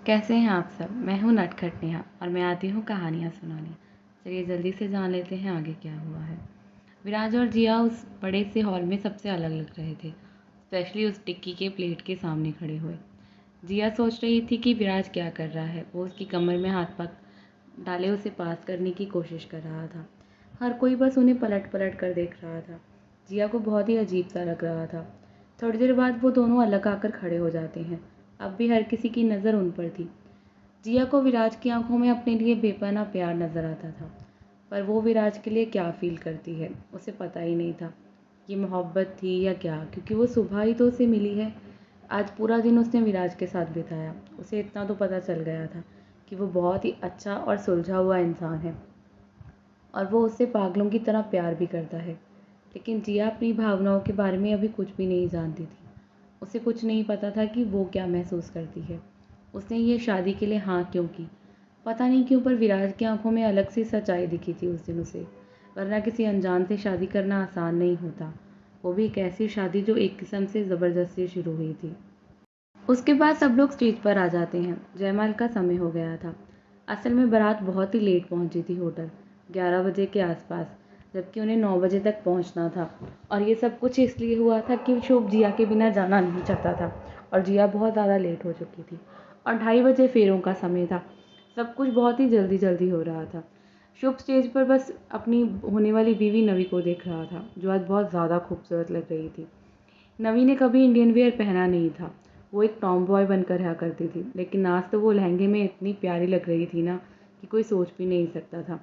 कैसे हैं आप सब? मैं हूँ नटखट नेहा और मैं आती हूँ कहानियाँ सुनाने। चलिए जल्दी से जान लेते हैं आगे क्या हुआ है। विराज और जिया उस बड़े से हॉल में सबसे अलग लग रहे थे, स्पेशली उस टिक्की के प्लेट के सामने खड़े हुए। जिया सोच रही थी कि विराज क्या कर रहा है। वो उसकी कमर में हाथ पक डाले उसे पास करने की कोशिश कर रहा था। हर कोई बस उन्हें पलट पलट कर देख रहा था। जिया को बहुत ही अजीब सा लग रहा था। थोड़ी देर बाद वो दोनों अलग आकर खड़े हो जाते हैं। अब भी हर किसी की नज़र उन पर थी। जिया को विराज की आंखों में अपने लिए बेपनाह प्यार नजर आता था, पर वो विराज के लिए क्या फील करती है उसे पता ही नहीं था। ये मोहब्बत थी या क्या, क्योंकि वो सुबह ही तो उसे मिली है। आज पूरा दिन उसने विराज के साथ बिताया। उसे इतना तो पता चल गया था कि वो बहुत ही अच्छा और सुलझा हुआ इंसान है और वो उससे पागलों की तरह प्यार भी करता है। लेकिन जिया अपनी भावनाओं के बारे में अभी कुछ भी नहीं जानती थी। उसे कुछ नहीं पता था कि वो क्या महसूस करती है। उसने ये शादी के लिए हाँ क्यों की, पता नहीं क्यों, पर विराज की आंखों में अलग सी सच्चाई दिखी थी उस दिन उसे। वरना किसी अनजान से शादी करना आसान नहीं होता, वो भी एक ऐसी शादी जो एक किस्म से ज़बरदस्ती शुरू हुई थी। उसके बाद सब लोग स्टेज पर आ जाते हैं। जयमाल का समय हो गया था। असल में बारात बहुत ही लेट पहुंची थी होटल, 11 बजे के आसपास, जबकि उन्हें 9 बजे तक पहुंचना था। और ये सब कुछ इसलिए हुआ था कि शुभ जिया के बिना जाना नहीं चाहता था और जिया बहुत ज़्यादा लेट हो चुकी थी और 2:30 बजे फेरों का समय था। सब कुछ बहुत ही जल्दी जल्दी हो रहा था। शुभ स्टेज पर बस अपनी होने वाली बीवी नवी को देख रहा था, जो आज बहुत ज़्यादा खूबसूरत लग रही थी। नवी ने कभी इंडियन वेयर पहना नहीं था। वो एक टॉम बॉय बनकर रहा करती थी, लेकिन आज तो वो लहंगे में इतनी प्यारी लग रही थी ना कि कोई सोच भी नहीं सकता था।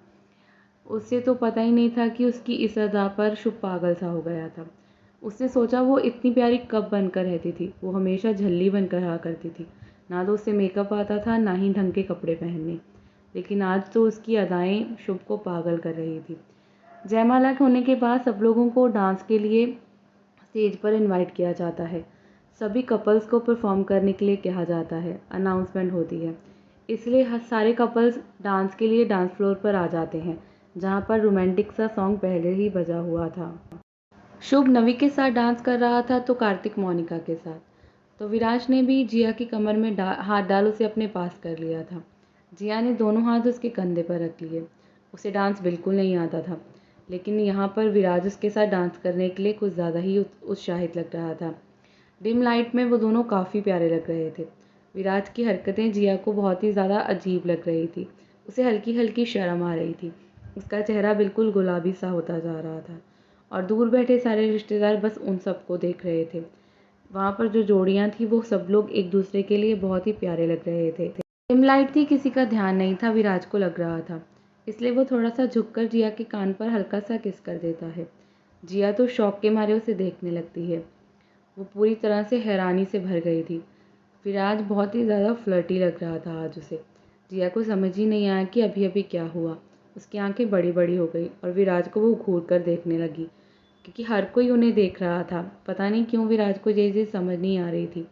उससे तो पता ही नहीं था कि उसकी इस अदा पर शुभ पागल सा हो गया था। उसने सोचा वो इतनी प्यारी कब बनकर रहती थी। वो हमेशा झल्ली बनकर रहा करती थी। ना तो उसे मेकअप आता था, ना ही ढंग के कपड़े पहनने। लेकिन आज तो उसकी अदाएं शुभ को पागल कर रही थी। जयमाला होने के बाद सब लोगों को डांस के लिए स्टेज पर इनवाइट किया जाता है। सभी कपल्स को परफॉर्म करने के लिए कहा जाता है। अनाउंसमेंट होती है, इसलिए सारे कपल्स डांस के लिए डांस फ्लोर पर आ जाते हैं, जहाँ पर रोमांटिक सा सॉन्ग पहले ही बजा हुआ था। शुभ नवी के साथ डांस कर रहा था तो कार्तिक मोनिका के साथ। तो विराज ने भी जिया की कमर में हाथ डाल उसे अपने पास कर लिया था। जिया ने दोनों हाथ उसके कंधे पर रख लिए। उसे डांस बिल्कुल नहीं आता था, लेकिन यहाँ पर विराज उसके साथ डांस करने के लिए कुछ ज़्यादा ही उत्साहित लग रहा था। डिम लाइट में वो दोनों काफ़ी प्यारे लग रहे थे। विराज की हरकतें जिया को बहुत ही ज़्यादा अजीब लग रही थी। उसे हल्की हल्की शर्म आ रही थी। उसका चेहरा बिल्कुल गुलाबी सा होता जा रहा था और दूर बैठे सारे रिश्तेदार बस उन सबको देख रहे थे। वहाँ पर जो जोड़ियाँ थी वो सब लोग एक दूसरे के लिए बहुत ही प्यारे लग रहे थे। डिम लाइट थी, किसी का ध्यान नहीं था, विराज को लग रहा था, इसलिए वो थोड़ा सा झुककर जिया के कान पर हल्का सा किस कर देता है। जिया तो शौक के मारे उसे देखने लगती है। वो पूरी तरह से हैरानी से भर गई थी। विराज बहुत ही ज़्यादा फ्लर्टी लग रहा था आज उसे। जिया को समझ ही नहीं आया कि अभी अभी क्या हुआ। उसकी आंखें बड़ी बड़ी हो गई और विराज को वो घूर कर देखने लगी, क्योंकि हर कोई उन्हें देख रहा था। पता नहीं क्यों विराज को ये चीज़ समझ नहीं आ रही थी।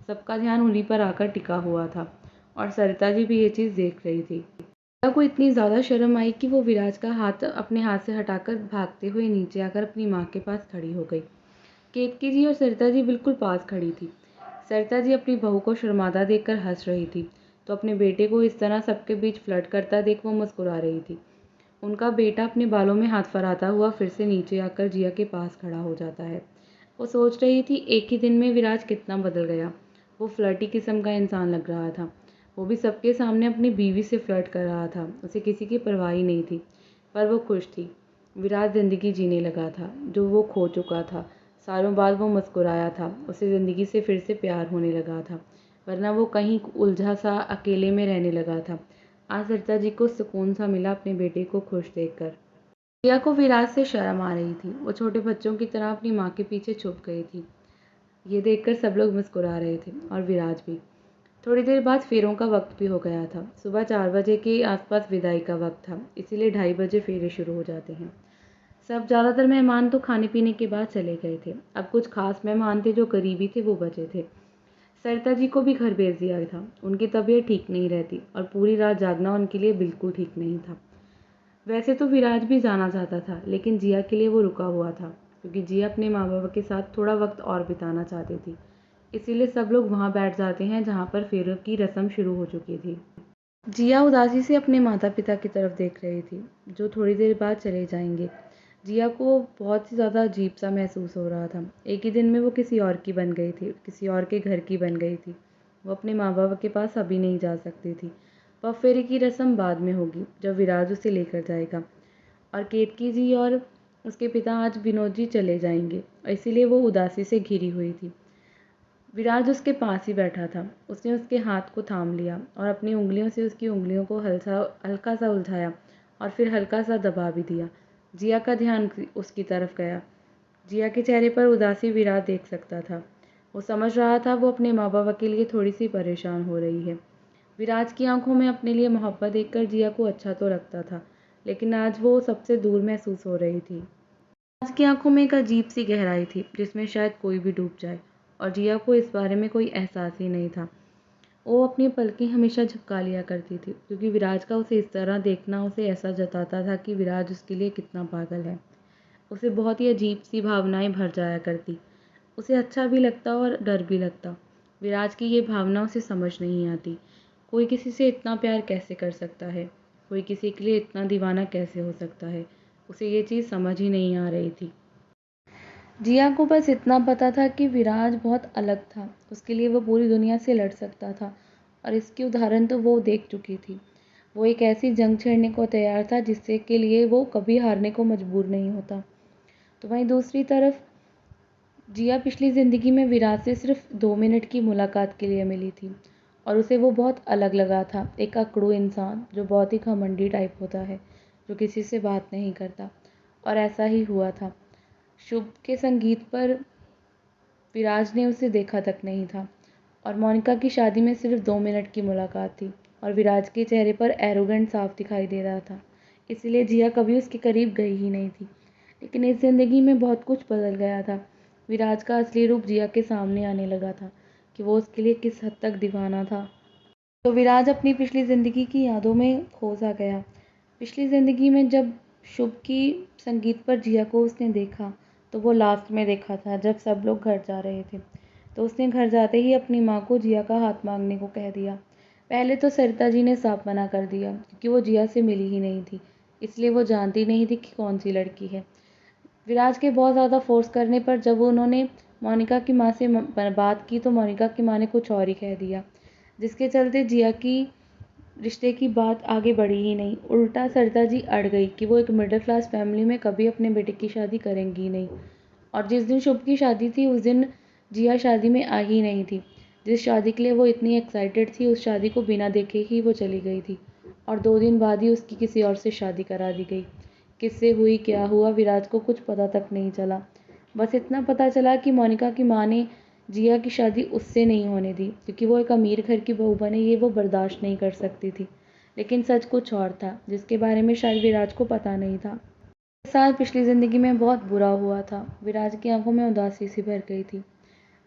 सबका ध्यान उन्हीं पर आकर टिका हुआ था और सरिता जी भी ये चीज़ देख रही थी। सरिता को इतनी ज़्यादा शर्म आई कि वो विराज का हाथ अपने हाथ से हटाकर भागते हुए नीचे आकर अपनी माँ के पास खड़ी हो गई। केतकी जी और सरिता जी बिल्कुल पास खड़ी थी। सरिता जी अपनी बहू को शर्मादा देखकर हंस रही थी, तो अपने बेटे को इस तरह सबके बीच फ्लर्ट करता देख वो मुस्कुरा रही थी। उनका बेटा अपने बालों में हाथ फराता हुआ फिर से नीचे आकर जिया के पास खड़ा हो जाता है। वो सोच रही थी एक ही दिन में विराज कितना बदल गया। वो फ्लर्टी किस्म का इंसान लग रहा था। वो भी सबके सामने अपनी बीवी से फ्लर्ट कर रहा था। उसे किसी की परवाह ही नहीं थी, पर वो खुश थी। विराज ज़िंदगी जीने लगा था जो वो खो चुका था। सालों बाद वो मुस्कुराया था। उसे ज़िंदगी से फिर से प्यार होने लगा था, वरना वो कहीं उलझा सा अकेले में रहने लगा था। आज सरिता जी को सुकून सा मिला अपने बेटे को खुश देखकर। जिया को विराज से शर्म आ रही थी। वो छोटे बच्चों की तरह अपनी माँ के पीछे छुप गई थी। ये देखकर सब लोग मुस्कुरा रहे थे और विराज भी। थोड़ी देर बाद फेरों का वक्त भी हो गया था। सुबह 4 बजे के आसपास विदाई का वक्त था, इसीलिए 2:30 बजे फेरे शुरू हो जाते हैं। सब ज़्यादातर मेहमान तो खाने पीने के बाद चले गए थे। अब कुछ खास मेहमान थे जो करीबी थे, वो बचे थे। सरिता जी को भी घर भेज दिया था। उनकी तबीयत ठीक नहीं रहती और पूरी रात जागना उनके लिए बिल्कुल ठीक नहीं था। वैसे तो विराज भी जाना चाहता था, लेकिन जिया के लिए वो रुका हुआ था, क्योंकि जिया अपने माँ बाप के साथ थोड़ा वक्त और बिताना चाहती थी। इसीलिए सब लोग वहाँ बैठ जाते हैं जहाँ पर फेरे की रस्म शुरू हो चुकी थी। जिया उदासी से अपने माता पिता की तरफ देख रही थी, जो थोड़ी देर बाद चले जाएंगे। जिया को बहुत ही ज़्यादा अजीब सा महसूस हो रहा था। एक ही दिन में वो किसी और की बन गई थी, किसी और के घर की बन गई थी। वो अपने माँ बाप के पास अभी नहीं जा सकती थी। पग फेरे की रस्म बाद में होगी, जब विराज उसे लेकर जाएगा। और केतकी जी और उसके पिता आज विनोद जी चले जाएंगे, इसीलिए वो उदासी से घिरी हुई थी। विराज उसके पास ही बैठा था। उसने उसके हाथ को थाम लिया और अपनी उंगलियों से उसकी उंगलियों को हल्का सा उलझाया और फिर हल्का सा दबा भी दिया। जिया का ध्यान उसकी तरफ गया। जिया के चेहरे पर उदासी विराज देख सकता था। वो समझ रहा था वो अपने माँ बाप के लिए थोड़ी सी परेशान हो रही है। विराज की आंखों में अपने लिए मोहब्बत देखकर जिया को अच्छा तो लगता था, लेकिन आज वो सबसे दूर महसूस हो रही थी। विराज की आंखों में एक अजीब सी गहराई थी, जिसमें शायद कोई भी डूब जाए, और जिया को इस बारे में कोई एहसास ही नहीं था। वो अपनी पलकें हमेशा झपका लिया करती थी, क्योंकि विराज का उसे इस तरह देखना उसे ऐसा जताता था कि विराज उसके लिए कितना पागल है। उसे बहुत ही अजीब सी भावनाएं भर जाया करती। उसे अच्छा भी लगता और डर भी लगता। विराज की ये भावना उसे समझ नहीं आती। कोई किसी से इतना प्यार कैसे कर सकता है? कोई किसी के लिए इतना दीवाना कैसे हो सकता है? उसे ये चीज़ समझ ही नहीं आ रही थी। जिया को बस इतना पता था कि विराज बहुत अलग था। उसके लिए वो पूरी दुनिया से लड़ सकता था, और इसकी उदाहरण तो वो देख चुकी थी। वो एक ऐसी जंग छेड़ने को तैयार था जिससे के लिए वो कभी हारने को मजबूर नहीं होता। तो वहीं दूसरी तरफ जिया पिछली ज़िंदगी में विराज से सिर्फ 2 मिनट की मुलाकात के लिए मिली थी, और उसे वो बहुत अलग लगा था। एक अकड़ू इंसान जो बहुत ही घमंडी टाइप होता है, जो किसी से बात नहीं करता। और ऐसा ही हुआ था। शुभ के संगीत पर विराज ने उसे देखा तक नहीं था, और मोनिका की शादी में सिर्फ 2 मिनट की मुलाकात थी, और विराज के चेहरे पर एरोगेंट साफ दिखाई दे रहा था। इसलिए जिया कभी उसके करीब गई ही नहीं थी। लेकिन इस ज़िंदगी में बहुत कुछ बदल गया था। विराज का असली रूप जिया के सामने आने लगा था, कि वो उसके लिए किस हद तक दीवाना था। तो विराज अपनी पिछली ज़िंदगी की यादों में खो सा गया। पिछली ज़िंदगी में जब शुभ की संगीत पर जिया को उसने देखा, तो वो लास्ट में देखा था जब सब लोग घर जा रहे थे। तो उसने घर जाते ही अपनी माँ को जिया का हाथ मांगने को कह दिया। पहले तो सरिता जी ने साफ मना कर दिया, क्योंकि वो जिया से मिली ही नहीं थी, इसलिए वो जानती नहीं थी कि कौन सी लड़की है। विराज के बहुत ज़्यादा फोर्स करने पर जब उन्होंने मोनिका की माँ से बात की, तो मोनिका की माँ ने कुछ और ही कह दिया, जिसके चलते जिया की रिश्ते की बात आगे बढ़ी ही नहीं। उल्टा सरिता जी अड़ गई कि वो एक मिडिल क्लास फैमिली में कभी अपने बेटे की शादी करेंगी नहीं। और जिस दिन शुभ की शादी थी, उस दिन जिया शादी में आई ही नहीं थी। जिस शादी के लिए वो इतनी एक्साइटेड थी, उस शादी को बिना देखे ही वो चली गई थी, और 2 दिन बाद ही उसकी किसी और से शादी करा दी गई। किससे हुई, क्या हुआ, विराज को कुछ पता तक नहीं चला। बस इतना पता चला कि मोनिका की माँ ने जिया की शादी उससे नहीं होने दी, क्योंकि वो एक अमीर घर की बहू बने ये वो बर्दाश्त नहीं कर सकती थी। लेकिन सच कुछ और था, जिसके बारे में शायद विराज को पता नहीं था। इस साल पिछली ज़िंदगी में बहुत बुरा हुआ था। विराज की आंखों में उदासी सी भर गई थी।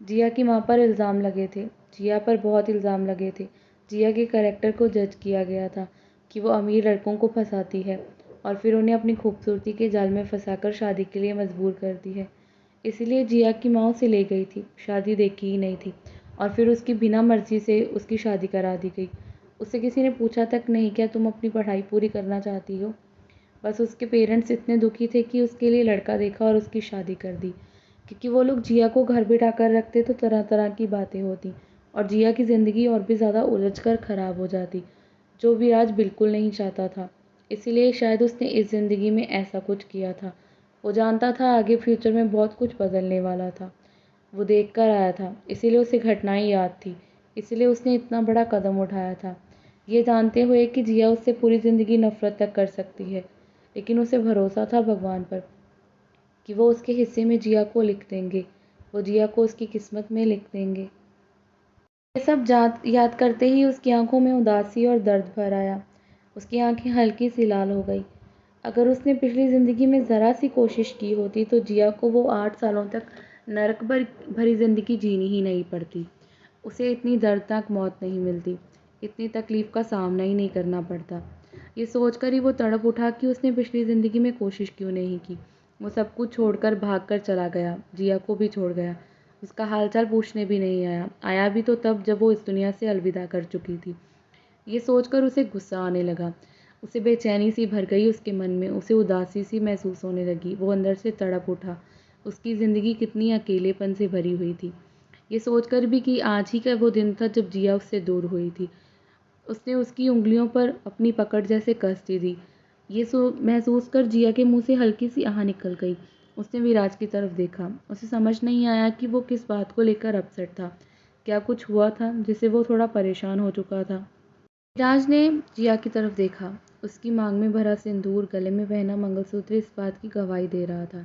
जिया की माँ पर इल्ज़ाम लगे थे। जिया पर बहुत इल्ज़ाम लगे थे। जिया के कैरेक्टर को जज किया गया था कि वो अमीर लड़कों को फंसाती है, और फिर उन्हें अपनी खूबसूरती के जाल में फंसाकर शादी के लिए मजबूर करती है। इसीलिए जिया की माँ उसे ले गई थी, शादी देखी ही नहीं थी, और फिर उसकी बिना मर्ज़ी से उसकी शादी करा दी गई। उससे किसी ने पूछा तक नहीं, क्या तुम अपनी पढ़ाई पूरी करना चाहती हो? बस उसके पेरेंट्स इतने दुखी थे कि उसके लिए लड़का देखा और उसकी शादी कर दी, क्योंकि वो लोग जिया को घर बिठा कर रखते तो तरह तरह की बातें होती, और जिया की ज़िंदगी और भी ज़्यादा उलझ कर ख़राब हो जाती, जो विराज बिल्कुल नहीं चाहता था। इसीलिए शायद उसने इस ज़िंदगी में ऐसा कुछ किया था। वो जानता था आगे फ्यूचर में बहुत कुछ बदलने वाला था। वो देख कर आया था, इसीलिए उसे घटनाएं याद थी। इसीलिए उसने इतना बड़ा कदम उठाया था, ये जानते हुए कि जिया उससे पूरी ज़िंदगी नफ़रत तक कर सकती है। लेकिन उसे भरोसा था भगवान पर कि वो उसके हिस्से में जिया को लिख देंगे, वो जिया को उसकी किस्मत में लिख देंगे। ये सब याद करते ही उसकी आंखों में उदासी और दर्द भर आया। उसकी आंखें हल्की सी लाल हो गई। अगर उसने पिछली ज़िंदगी में ज़रा सी कोशिश की होती, तो जिया को वो 8 सालों तक नरक भरी ज़िंदगी जीनी ही नहीं पड़ती। उसे इतनी दर्दनाक मौत नहीं मिलती, इतनी तकलीफ़ का सामना ही नहीं करना पड़ता। ये सोचकर ही वो तड़प उठा कि उसने पिछली ज़िंदगी में कोशिश क्यों नहीं की। वो सब कुछ छोड़कर भाग कर चला गया, जिया को भी छोड़ गया, उसका हालचाल पूछने भी नहीं आया। आया भी तो तब जब वो इस दुनिया से अलविदा कर चुकी थी। ये सोचकर उसे गुस्सा आने लगा। उसे बेचैनी सी भर गई उसके मन में, उसे उदासी सी महसूस होने लगी। वो अंदर से तड़प उठा। उसकी ज़िंदगी कितनी अकेलेपन से भरी हुई थी। ये सोचकर भी कि आज ही का वो दिन था जब जिया उससे दूर हुई थी। उसने उसकी उँगलियों पर अपनी पकड़ जैसे कस दी। ये महसूस कर जिया के मुँह से हल्की सी आह निकल गई। उसने विराज की तरफ देखा। उसे समझ नहीं आया कि वो किस बात को लेकर अपसेट था। क्या कुछ हुआ था जिससे वो थोड़ा परेशान हो चुका था? विराज ने जिया की तरफ देखा। उसकी मांग में भरा सिंदूर, गले में पहना मंगलसूत्र इस बात की गवाही दे रहा था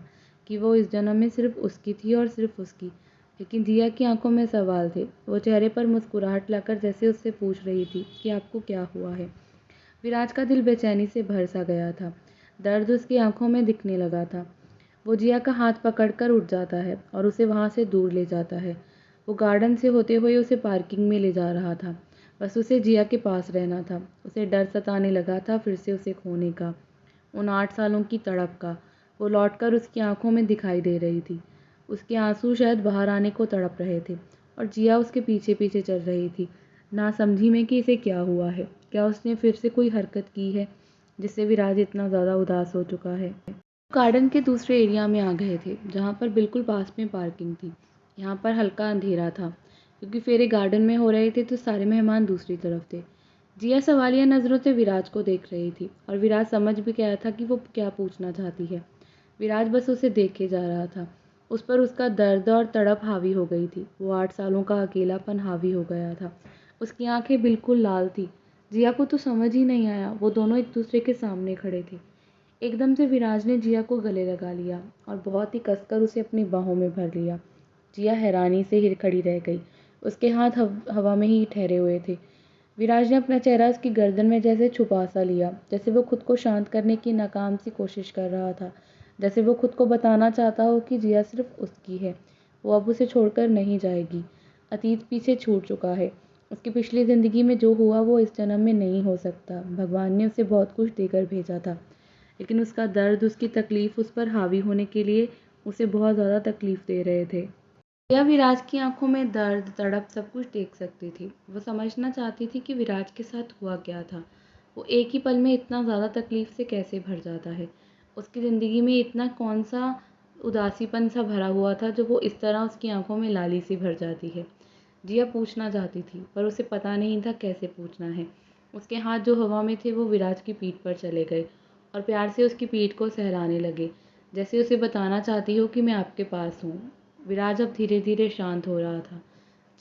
कि वो इस जन्म में सिर्फ उसकी थी और सिर्फ उसकी। लेकिन जिया की आंखों में सवाल थे। वो चेहरे पर मुस्कुराहट लाकर जैसे उससे पूछ रही थी कि आपको क्या हुआ है। विराज का दिल बेचैनी से भर सा गया था। दर्द उसकी आंखों में दिखने लगा था। वो जिया का हाथ पकड़कर उठ जाता है और उसे वहाँ से दूर ले जाता है। वो गार्डन से होते हुए उसे पार्किंग में ले जा रहा था। बस उसे जिया के पास रहना था। उसे डर सताने लगा था फिर से उसे खोने का, उन 8 सालों की तड़प का। वो लौटकर उसकी आंखों में दिखाई दे रही थी। उसके आंसू शायद बाहर आने को तड़प रहे थे और जिया उसके पीछे पीछे चल रही थी, ना समझी में कि इसे क्या हुआ है। क्या उसने फिर से कोई हरकत की है जिससे विराज इतना ज़्यादा उदास हो चुका है? गार्डन के दूसरे एरिया में आ गए थे जहाँ पर बिल्कुल पास में पार्किंग थी। यहाँ पर हल्का अंधेरा था क्योंकि फेरे गार्डन में हो रहे थे तो सारे मेहमान दूसरी तरफ थे। जिया सवालिया नज़रों से विराज को देख रही थी और विराज समझ भी गया था कि वो क्या पूछना चाहती है। विराज बस उसे देखे जा रहा था। उस पर उसका दर्द और तड़प हावी हो गई थी। वो 8 सालों का अकेलापन हावी हो गया था। उसकी आंखें बिल्कुल लाल थी। जिया को तो समझ ही नहीं आया। वो दोनों एक दूसरे के सामने खड़े थे। एकदम से विराज ने जिया को गले लगा लिया और बहुत ही कसकर उसे अपनी बाहों में भर लिया। जिया हैरानी से ही खड़ी रह गई। उसके हाथ हवा में ही ठहरे हुए थे। विराज ने अपना चेहरा उसकी गर्दन में जैसे छुपा सा लिया, जैसे वो खुद को शांत करने की नाकाम सी कोशिश कर रहा था। जैसे वो खुद को बताना चाहता हो कि जिया सिर्फ उसकी है। वो अब उसे छोड़कर नहीं जाएगी। अतीत पीछे छूट चुका है। उसकी पिछली ज़िंदगी में जो हुआ वो इस जन्म में नहीं हो सकता। भगवान ने उसे बहुत कुछ देकर भेजा था, लेकिन उसका दर्द, उसकी तकलीफ़ उस पर हावी होने के लिए उसे बहुत ज़्यादा तकलीफ़ दे रहे थे। जिया विराज की आंखों में दर्द, तड़प सब कुछ देख सकती थी। वो समझना चाहती थी कि विराज के साथ हुआ क्या था। वो एक ही पल में इतना ज़्यादा तकलीफ़ से कैसे भर जाता है। उसकी ज़िंदगी में इतना कौन-सा उदासीपन सा भरा हुआ था जो वो इस तरह उसकी आंखों में लाली सी भर जाती है। जिया पूछना चाहती थी पर उसे पता नहीं था कैसे पूछना है। उसके हाथ जो हवा में थे वो विराज की पीठ पर चले गए और प्यार से उसकी पीठ को सहलाने लगे, जैसे उसे बताना चाहती हो कि मैं आपके पास हूँ। विराज अब धीरे धीरे शांत हो रहा था।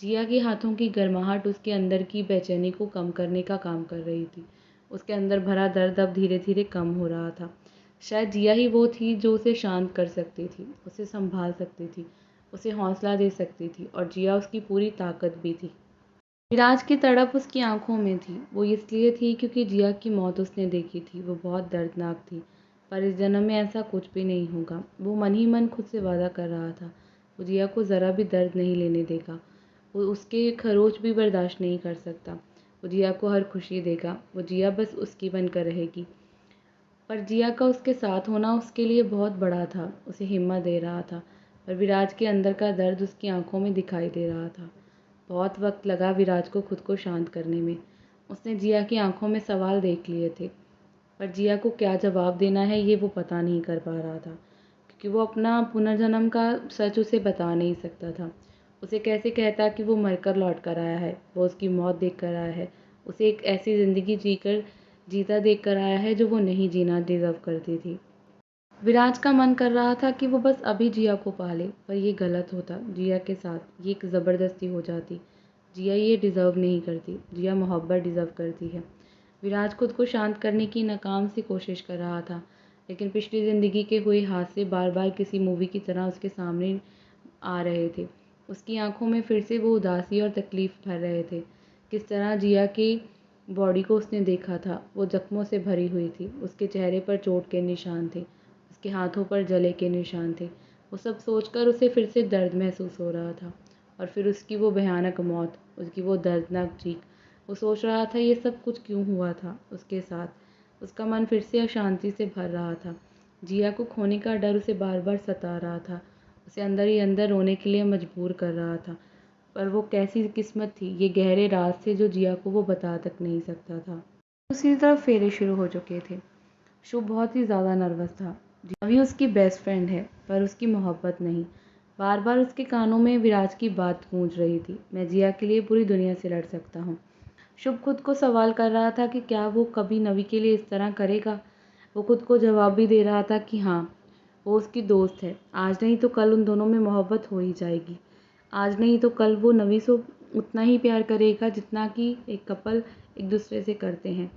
जिया के हाथों की गर्माहट उसके अंदर की बेचैनी को कम करने का काम कर रही थी। उसके अंदर भरा दर्द अब धीरे धीरे कम हो रहा था। शायद जिया ही वो थी जो उसे शांत कर सकती थी, उसे संभाल सकती थी, उसे हौसला दे सकती थी और जिया उसकी पूरी ताकत भी थी। विराज की तड़प उसकी आंखों में थी। वो इसलिए थी क्योंकि जिया की मौत उसने देखी थी। वो बहुत दर्दनाक थी, पर इस जन्म में ऐसा कुछ भी नहीं होगा। वो मन ही मन खुद से वादा कर रहा था। वो जिया को ज़रा भी दर्द नहीं लेने देगा। वो उसके खरोच भी बर्दाश्त नहीं कर सकता। वो जिया को हर खुशी देगा। वो जिया बस उसकी बनकर रहेगी। पर जिया का उसके साथ होना उसके लिए बहुत बड़ा था, उसे हिम्मत दे रहा था। पर विराज के अंदर का दर्द उसकी आंखों में दिखाई दे रहा था। बहुत वक्त लगा विराज को खुद को शांत करने में। उसने जिया की आंखों में सवाल देख लिए थे, पर जिया को क्या जवाब देना है ये वो पता नहीं कर पा रहा था, क्योंकि वो अपना पुनर्जन्म का सच उसे बता नहीं सकता था। उसे कैसे कहता कि वो मरकर लौट कर आया है, वो उसकी मौत देख कर आया है, उसे एक ऐसी ज़िंदगी जीता देख कर आया है जो वो नहीं जीना डिज़र्व करती थी। विराज का मन कर रहा था कि वो बस अभी जिया को पाले, पर ये गलत होता। जिया के साथ ये एक ज़बरदस्ती हो जाती। जिया ये डिज़र्व नहीं करती। जिया मोहब्बत डिज़र्व करती है। विराज खुद को शांत करने की नाकाम सी कोशिश कर रहा था, लेकिन पिछली ज़िंदगी के हुए हादसे बार बार किसी मूवी की तरह उसके सामने आ रहे थे। उसकी आंखों में फिर से वो उदासी और तकलीफ़ भर रहे थे। किस तरह जिया की बॉडी को उसने देखा था, वो जख्मों से भरी हुई थी। उसके चेहरे पर चोट के निशान थे, उसके हाथों पर जले के निशान थे। वो सब सोचकर उसे फिर से दर्द महसूस हो रहा था। और फिर उसकी वो भयानक मौत, उसकी वो दर्दनाक चीख। वो सोच रहा था ये सब कुछ क्यों हुआ था उसके साथ। उसका मन फिर से अशांति से भर रहा था। जिया को खोने का डर उसे बार बार सता रहा था। उसे अंदर ही अंदर रोने के लिए मजबूर कर रहा था। पर वो कैसी किस्मत थी, ये गहरे राज थे जो जिया को वो बता तक नहीं सकता था। दूसरी तरफ फेरे शुरू हो चुके थे। शुभ बहुत ही ज़्यादा नर्वस था। अभी उसकी बेस्ट फ्रेंड है पर उसकी मोहब्बत नहीं। बार बार उसके कानों में विराज की बात गूंज रही थी, मैं जिया के लिए पूरी दुनिया से लड़ सकता हूँ। शुभ खुद को सवाल कर रहा था कि क्या वो कभी नवी के लिए इस तरह करेगा। वो खुद को जवाब भी दे रहा था कि हाँ, वो उसकी दोस्त है। आज नहीं तो कल उन दोनों में मोहब्बत हो ही जाएगी। आज नहीं तो कल वो नवी से उतना ही प्यार करेगा जितना कि एक कपल एक दूसरे से करते हैं।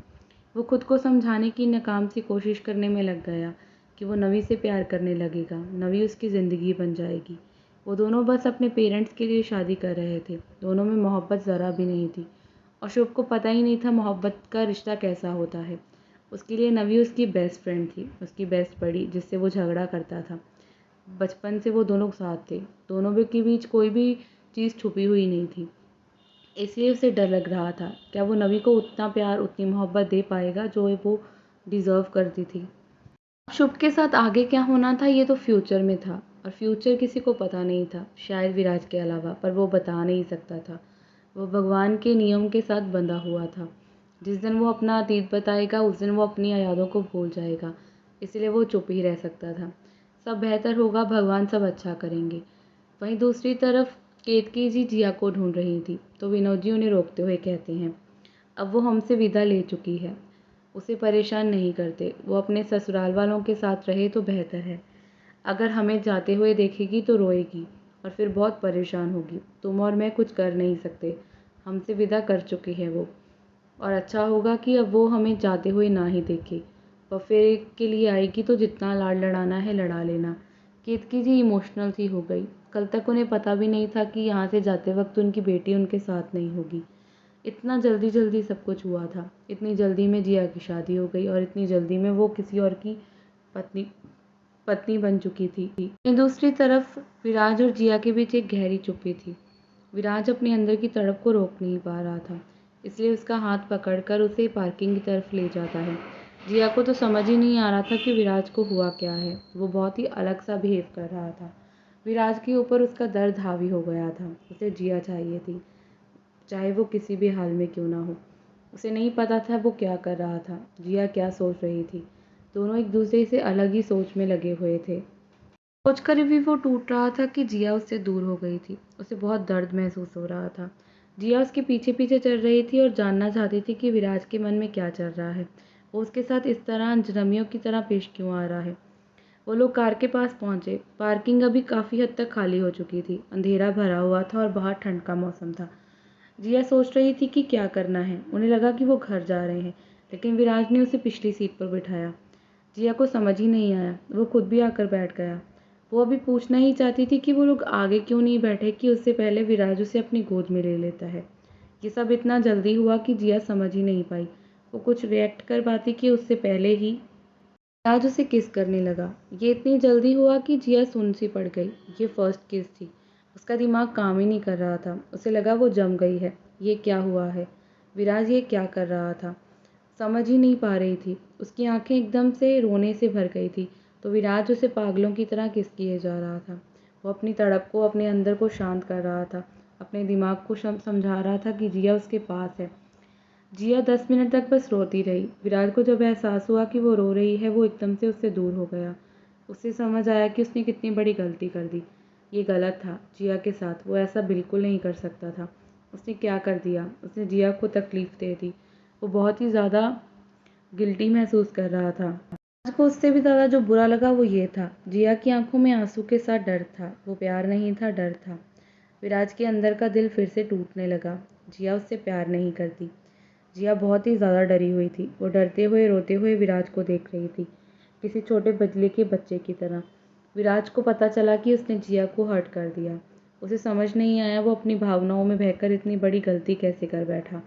वो खुद को समझाने की नाकाम सी कोशिश करने में लग गया कि वो नवी से प्यार करने लगेगा, नवी उसकी ज़िंदगी बन जाएगी। वो दोनों बस अपने पेरेंट्स के लिए शादी कर रहे थे। दोनों में मोहब्बत ज़रा भी नहीं थी और शुभ को पता ही नहीं था मोहब्बत का रिश्ता कैसा होता है। उसके लिए नवी उसकी बेस्ट फ्रेंड थी, उसकी बेस्ट बड़ी, जिससे वो झगड़ा करता था। बचपन से वो दोनों साथ थे। दोनों के बीच कोई भी चीज़ छुपी हुई नहीं थी। इसलिए उसे डर लग रहा था, क्या वो नवी को उतना प्यार, उतनी मोहब्बत दे पाएगा जो वो डिज़र्व करती थी। शुभ के साथ आगे क्या होना था ये तो फ्यूचर में था और फ्यूचर किसी को पता नहीं था, शायद विराज के अलावा, पर वो बता नहीं सकता था। वो भगवान के नियम के साथ बंधा हुआ था। जिस दिन वो अपना अतीत बताएगा उस दिन वो अपनी यादों को भूल जाएगा, इसलिए वो चुप ही रह सकता था। सब बेहतर होगा, भगवान सब अच्छा करेंगे। वहीं दूसरी तरफ केतकी जी जिया को ढूंढ रही थी तो विनोद जी उन्हें रोकते हुए कहते हैं, अब वो हमसे विदा ले चुकी है, उसे परेशान नहीं करते। वो अपने ससुराल वालों के साथ रहे तो बेहतर है। अगर हमें जाते हुए देखेगी तो रोएगी और फिर बहुत परेशान होगी। तुम और मैं कुछ कर नहीं सकते, हमसे विदा कर चुकी है वो, और अच्छा होगा कि अब वो हमें जाते हुए ना ही देखे। बफे के लिए आएगी तो जितना लाड लड़ाना है लड़ा लेना। केतकी जी इमोशनल सी हो गई। कल तक उन्हें पता भी नहीं था कि यहाँ से जाते वक्त उनकी बेटी उनके साथ नहीं होगी। इतना जल्दी जल्दी सब कुछ हुआ था। इतनी जल्दी में जिया की शादी हो गई और इतनी जल्दी में वो किसी और की पत्नी पत्नी बन चुकी थी। दूसरी तरफ विराज और जिया के बीच एक गहरी चुप्पी थी। विराज अपने अंदर की तड़प को रोक नहीं पा रहा था, इसलिए उसका हाथ पकड़कर उसे पार्किंग की तरफ ले जाता है। जिया को तो समझ ही नहीं आ रहा था कि विराज को हुआ क्या है। वो बहुत ही अलग सा बिहेव कर रहा था। विराज के ऊपर उसका दर्द हावी हो गया था। उसे जिया चाहिए थी, चाहे वो किसी भी हाल में क्यों ना हो। उसे नहीं पता था वो क्या कर रहा था, जिया क्या सोच रही थी। दोनों एक दूसरे से अलग ही सोच में लगे हुए थे। सोचकर भी वो टूट रहा था कि जिया उससे दूर हो गई थी। उसे बहुत दर्द महसूस हो रहा था। जिया उसके पीछे पीछे चल रही थी और जानना चाहती थी कि विराज के मन में क्या चल रहा है। वो उसके साथ इस तरह अजनबियों की तरह पेश क्यों आ रहा है। वो लोग कार के पास पहुंचे। पार्किंग अभी काफ़ी हद तक खाली हो चुकी थी। अंधेरा भरा हुआ था और बाहर ठंड का मौसम था। जिया सोच रही थी कि क्या करना है। उन्हें लगा कि वो घर जा रहे हैं, लेकिन विराज ने उसे पिछली सीट पर बिठाया। जिया को समझ ही नहीं आया। वो खुद भी आकर बैठ गया। वो अभी पूछना ही चाहती थी कि वो लोग आगे क्यों नहीं बैठे कि उससे पहले विराज उसे अपनी गोद में ले लेता है। ये सब इतना जल्दी हुआ कि जिया समझ ही नहीं पाई। वो कुछ रिएक्ट कर पाती कि उससे पहले ही विराज उसे किस करने लगा। ये इतनी जल्दी हुआ कि जिया सुन सी पड़ गई। ये फर्स्ट किस थी। उसका दिमाग काम ही नहीं कर रहा था। उसे लगा वो जम गई है। ये क्या हुआ है, विराज ये क्या कर रहा था, समझ ही नहीं पा रही थी। उसकी आंखें एकदम से रोने से भर गई थी तो विराज उसे पागलों की तरह किस किए जा रहा था। वो अपनी तड़प को, अपने अंदर को शांत कर रहा था। अपने दिमाग को समझा रहा था कि जिया उसके पास है। जिया 10 मिनट तक बस रोती रही। विराज को जब एहसास हुआ कि वो रो रही है, वो एकदम से उससे दूर हो गया। उसे समझ आया कि उसने कितनी बड़ी गलती कर दी। ये गलत था जिया के साथ। वो ऐसा बिल्कुल नहीं कर सकता था। उसने क्या कर दिया, उसने जिया को तकलीफ़ दे दी। वो बहुत ही ज़्यादा गिल्टी महसूस कर रहा था। आज को उससे भी ज़्यादा जो बुरा लगा वो ये था, जिया की आंखों में आंसू के साथ डर था। वो प्यार नहीं था, डर था। विराज के अंदर का दिल फिर से टूटने लगा। जिया उससे प्यार नहीं करती। जिया बहुत ही ज़्यादा डरी हुई थी। वो डरते हुए, रोते हुए विराज को देख रही थी, किसी छोटे बदले के बच्चे की तरह। विराज को पता चला कि उसने जिया को हर्ट कर दिया। उसे समझ नहीं आया वो अपनी भावनाओं में बहकर इतनी बड़ी गलती कैसे कर बैठा।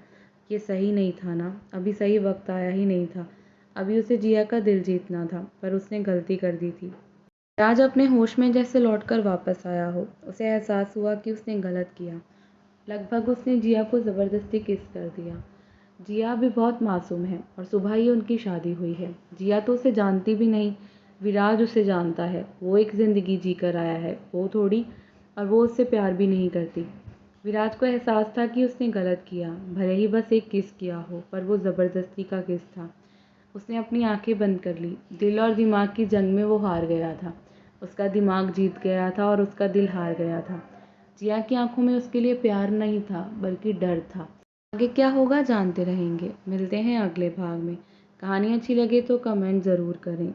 ये सही नहीं था ना, अभी सही वक्त आया ही नहीं था। अभी उसे जिया का दिल जीतना था, पर उसने गलती कर दी थी। राज अपने होश में जैसे लौटकर वापस आया हो। उसे एहसास हुआ कि उसने गलत किया। लगभग उसने जिया को ज़बरदस्ती किस कर दिया। जिया अभी बहुत मासूम है और सुबह ही उनकी शादी हुई है। जिया तो उसे जानती भी नहीं। विराज उसे जानता है, वो एक ज़िंदगी जी कर आया है, वो थोड़ी, और वो उससे प्यार भी नहीं करती। विराज को एहसास था कि उसने गलत किया, भले ही बस एक किस किया हो, पर वो ज़बरदस्ती का किस था। उसने अपनी आंखें बंद कर ली। दिल और दिमाग की जंग में वो हार गया था। उसका दिमाग जीत गया था और उसका दिल हार गया था। जिया की आंखों में उसके लिए प्यार नहीं था, बल्कि डर था। आगे क्या होगा जानते रहेंगे। मिलते हैं अगले भाग में। कहानी अच्छी लगे तो कमेंट ज़रूर करें।